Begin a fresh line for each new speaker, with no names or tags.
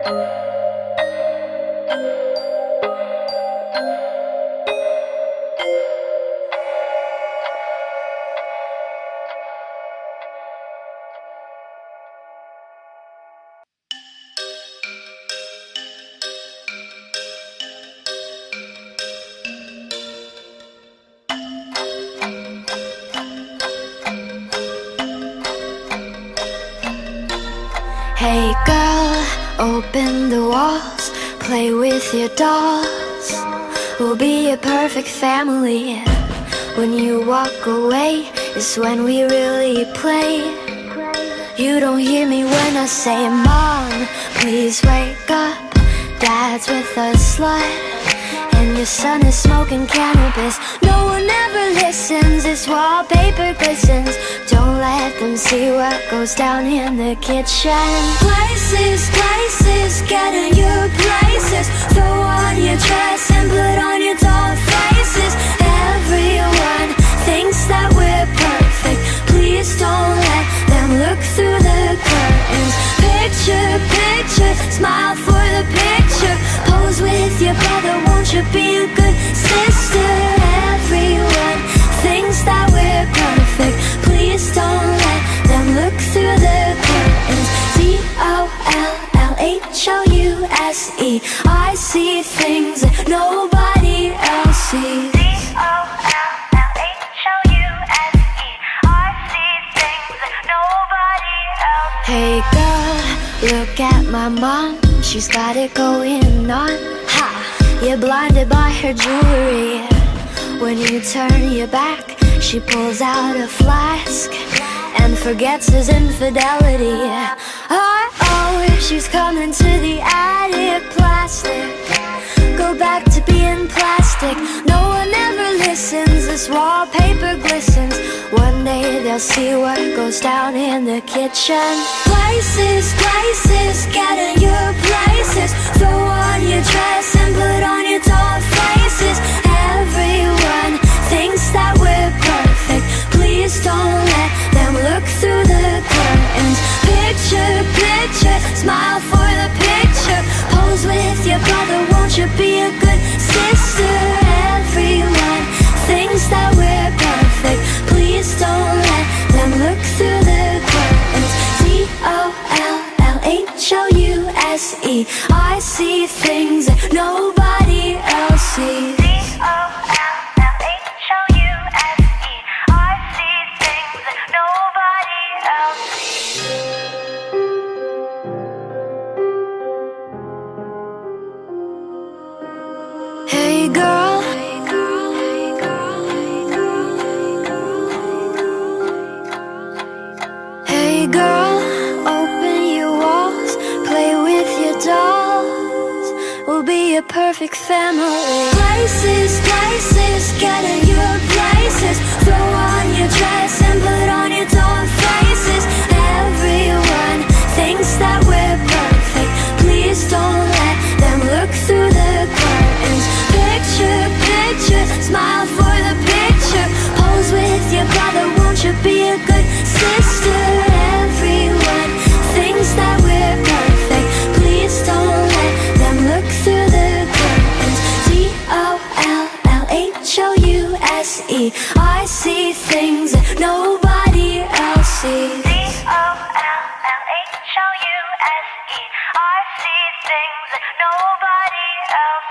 Hey girl, open the walls, play with your dolls. We'll be a perfect family. When you walk away is when we really play. You don't hear me when I say, Mom, please wake up. Dad's with a slut, and your son is smoking cannabis. No one ever listens, this wallpaper glistens. Don't let them see what goes down in the kitchen. Places, places, get in your places. Throw on your dress and put on your doll faces. Everyone thinks that we're perfect. Please don't let them look through the curtains. Picture, picture, smile for the picture. Pose with your brother, won't you be a good sister? Everyone thinks that we're perfect. Please don't let them look through the curtains. DOLLHOUSE, I see things that nobody else sees. Hey girl, look at my mom, she's got it going on. Ha! You're blinded by her jewelry. When you turn your back, she pulls out a flask and forgets his infidelity. Oh, she's coming to the attic. Plastic, go back to being plastic. No one ever listens, this wallpaper glistens. One day they'll see what goes down in the kitchen. Places, places, get in your places. Throw on your dress and put on your doll faces. Everyone thinks that we're perfect. Please don't let them look through the curtains. Picture, picture, smile for the picture. Pose with your brother, won't you be a good sister? Everyone thinks that we're perfect. Please don't let them look through the curtains. DOLLHOUSE, I see things that nobody else sees. Hey girl, hey girl, open your walls, play with your dolls. We'll be a perfect family. Places, places, get in your places. Throw on your dress and put on your doll faces. Everyone thinks that we're perfect. Please don't let them look through the curtains. Picture, picture, smile for the picture. Pose with your brother, won't you be a good sister? Everyone thinks that we're perfect. Please don't let them look through the curtains. DOLLHOUSE, I see things that nobody else sees.
DOLLHOUSE, I see things that nobody else